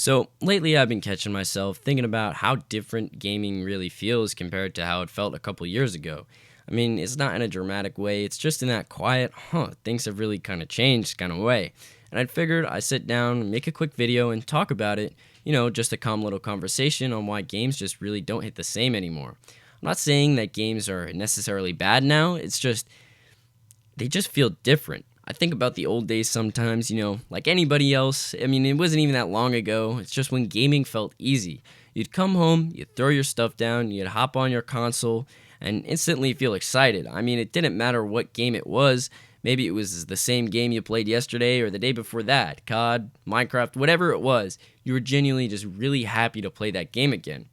So lately I've been catching myself thinking about how different gaming really feels compared to how it felt a couple years ago. I mean, it's not in a dramatic way, it's just in that quiet, things have really kind of changed kind of way. And I'd figured I'd sit down, make a quick video, and talk about it, just a calm little conversation on why games just really don't hit the same anymore. I'm not saying that games are necessarily bad now, it's just they just feel different. I think about the old days sometimes, like anybody else. I mean, it wasn't even that long ago. It's just when gaming felt easy. You'd come home, you'd throw your stuff down, you'd hop on your console, and instantly feel excited. I mean, it didn't matter what game it was. Maybe it was the same game you played yesterday or the day before that, COD, Minecraft, whatever it was. You were genuinely just really happy to play that game again.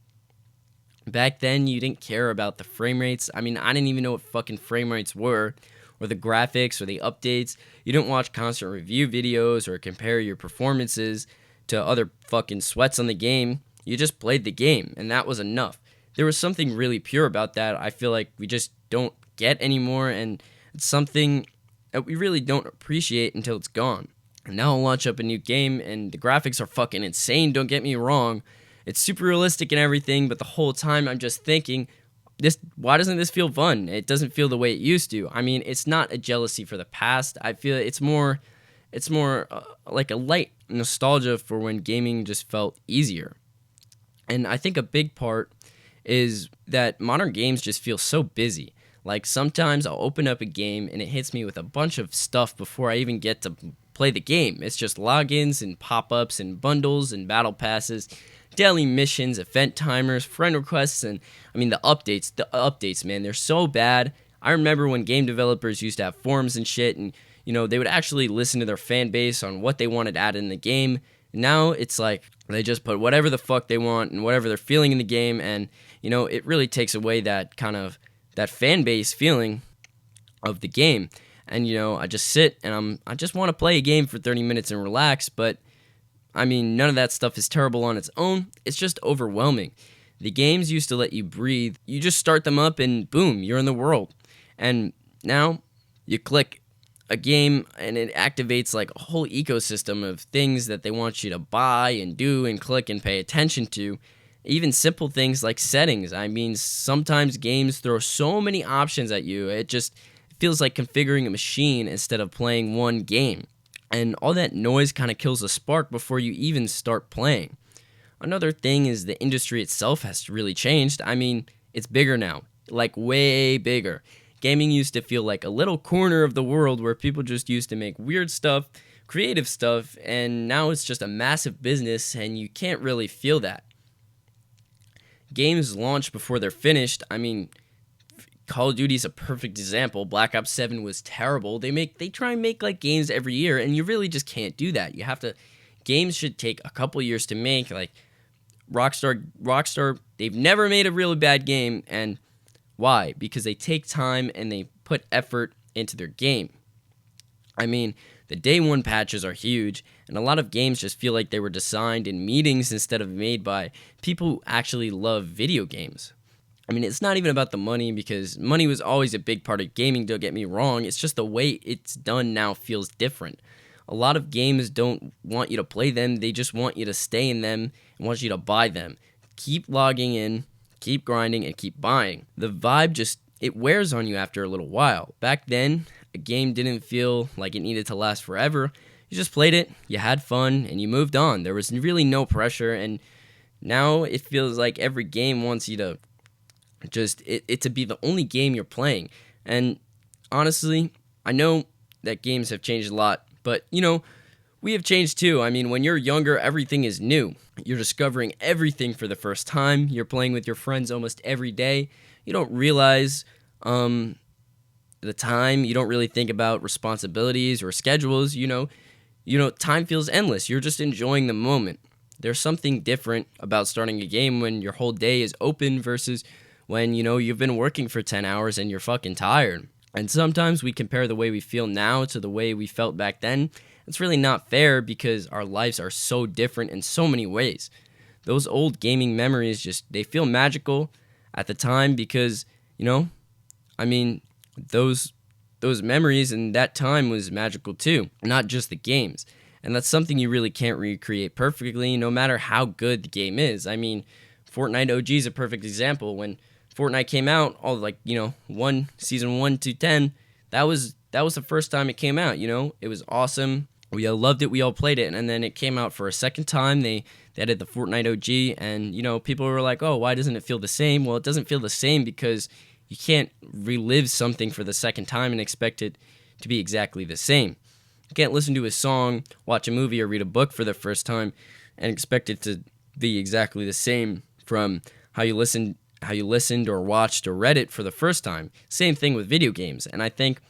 Back then, you didn't care about the frame rates. I mean, I didn't even know what fucking frame rates were, or the graphics, or the updates. You didn't watch constant review videos or compare your performances to other fucking sweats on the game. You just played the game, and that was enough. There was something really pure about that I feel like we just don't get anymore, and it's something that we really don't appreciate until it's gone. And now I'll launch up a new game, and the graphics are fucking insane, don't get me wrong. It's super realistic and everything, but the whole time I'm just thinking, why doesn't this feel fun? It doesn't feel the way it used to. I mean, it's not a jealousy for the past. I feel it's more like a light nostalgia for when gaming just felt easier. And I think a big part is that modern games just feel so busy. Like sometimes I'll open up a game and it hits me with a bunch of stuff before I even get to play the game. It's just logins and pop-ups and bundles and battle passes, daily missions, event timers, friend requests, and I mean the updates, man, they're so bad. I remember when game developers used to have forums and shit, and they would actually listen to their fan base on what they wanted added in the game. Now it's like they just put whatever the fuck they want and whatever they're feeling in the game, and it really takes away that kind of that fan base feeling of the game. And I just sit and I just want to play a game for 30 minutes and relax, but I mean, none of that stuff is terrible on its own. It's just overwhelming. The games used to let you breathe. You just start them up and boom, you're in the world. And now you click a game and it activates like a whole ecosystem of things that they want you to buy and do and click and pay attention to. Even simple things like settings. I mean, sometimes games throw so many options at you. It just feels like configuring a machine instead of playing one game. And all that noise kind of kills the spark before you even start playing. Another thing is the industry itself has really changed. I mean, it's bigger now, like way bigger. Gaming used to feel like a little corner of the world where people just used to make weird stuff, creative stuff, and now it's just a massive business and you can't really feel that. Games launch before they're finished. I mean, Call of Duty is a perfect example. Black Ops 7 was terrible. They try and make like games every year, and you really just can't do that. Games should take a couple years to make. Like Rockstar, they've never made a really bad game, and why? Because they take time and they put effort into their game. I mean, the day one patches are huge, and a lot of games just feel like they were designed in meetings instead of made by people who actually love video games. I mean, it's not even about the money, because money was always a big part of gaming, don't get me wrong. It's just the way it's done now feels different. A lot of games don't want you to play them, they just want you to stay in them and want you to buy them. Keep logging in, keep grinding, and keep buying. The vibe it wears on you after a little while. Back then, a game didn't feel like it needed to last forever. You just played it, you had fun, and you moved on. There was really no pressure, and now it feels like every game wants you to it to be the only game you're playing. And honestly, I know that games have changed a lot, but we have changed too. I mean, when you're younger, everything is new. You're discovering everything for the first time. You're playing with your friends almost every day. You don't realize the time. You don't really think about responsibilities or schedules. Time feels endless. You're just enjoying the moment. There's something different about starting a game when your whole day is open versus when, you've been working for 10 hours and you're fucking tired. And sometimes we compare the way we feel now to the way we felt back then. It's really not fair because our lives are so different in so many ways. Those old gaming memories they feel magical at the time because, I mean, those memories and that time was magical too, not just the games. And that's something you really can't recreate perfectly, no matter how good the game is. I mean, Fortnite OG is a perfect example. When Fortnite came out, all like, season 1 to 10, that was the first time it came out, It was awesome. We all loved it. We all played it. And then it came out for a second time. They added the Fortnite OG, and, people were like, oh, why doesn't it feel the same? Well, it doesn't feel the same because you can't relive something for the second time and expect it to be exactly the same. You can't listen to a song, watch a movie, or read a book for the first time and expect it to be exactly the same from how you listened or watched or read it for the first time. Same thing with video games. And I think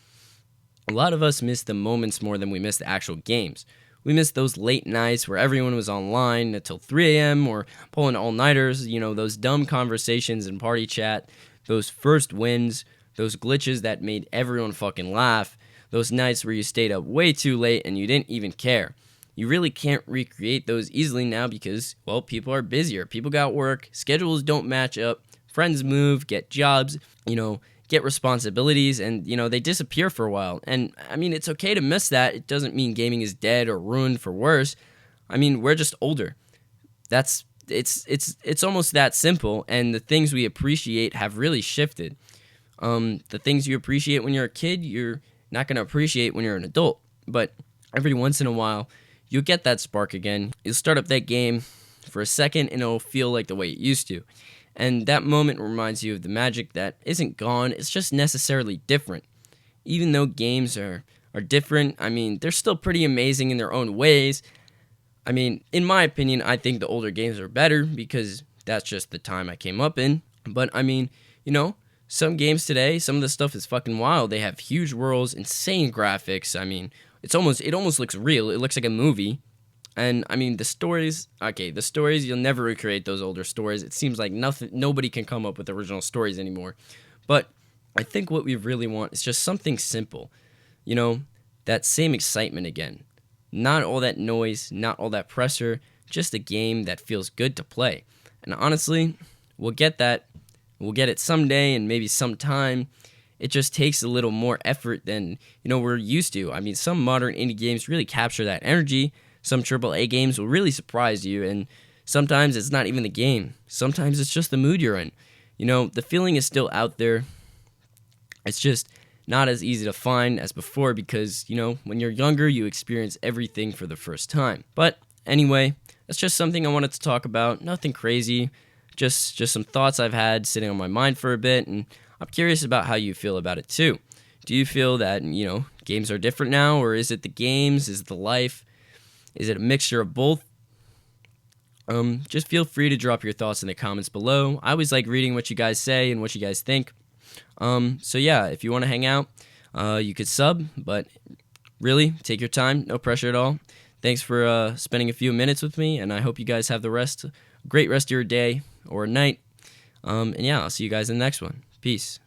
a lot of us miss the moments more than we miss the actual games. We miss those late nights where everyone was online until 3 a.m. or pulling all-nighters, those dumb conversations and party chat, those first wins, those glitches that made everyone fucking laugh, those nights where you stayed up way too late and you didn't even care. You really can't recreate those easily now because, well, people are busier. People got work, schedules don't match up, friends move, get jobs, get responsibilities, and, they disappear for a while. And, I mean, it's okay to miss that. It doesn't mean gaming is dead or ruined for worse. I mean, we're just older. It's almost that simple, and the things we appreciate have really shifted. The things you appreciate when you're a kid, you're not going to appreciate when you're an adult. But every once in a while, you'll get that spark again. You'll start up that game for a second, and it'll feel like the way it used to. And that moment reminds you of the magic that isn't gone, it's just necessarily different. Even though games are different, I mean, they're still pretty amazing in their own ways. I mean, in my opinion, I think the older games are better because that's just the time I came up in. But I mean, some games today, some of the stuff is fucking wild. They have huge worlds, insane graphics. I mean, it almost looks real. It looks like a movie. And I mean, the stories, you'll never recreate those older stories. It seems like nobody can come up with original stories anymore. But I think what we really want is just something simple. That same excitement again. Not all that noise, not all that pressure, just a game that feels good to play. And honestly, we'll get that. We'll get it someday and maybe sometime. It just takes a little more effort than, we're used to. I mean, some modern indie games really capture that energy. Some AAA games will really surprise you, and sometimes it's not even the game. Sometimes it's just the mood you're in. The feeling is still out there. It's just not as easy to find as before because, when you're younger, you experience everything for the first time. But anyway, that's just something I wanted to talk about. Nothing crazy. Just some thoughts I've had sitting on my mind for a bit, and I'm curious about how you feel about it too. Do you feel that, games are different now, or is it the games? Is it the life? Is it a mixture of both? Just feel free to drop your thoughts in the comments below. I always like reading what you guys say and what you guys think. So yeah, if you want to hang out, you could sub, but really, take your time, no pressure at all. Thanks for spending a few minutes with me, and I hope you guys have great rest of your day or night. And yeah, I'll see you guys in the next one. Peace.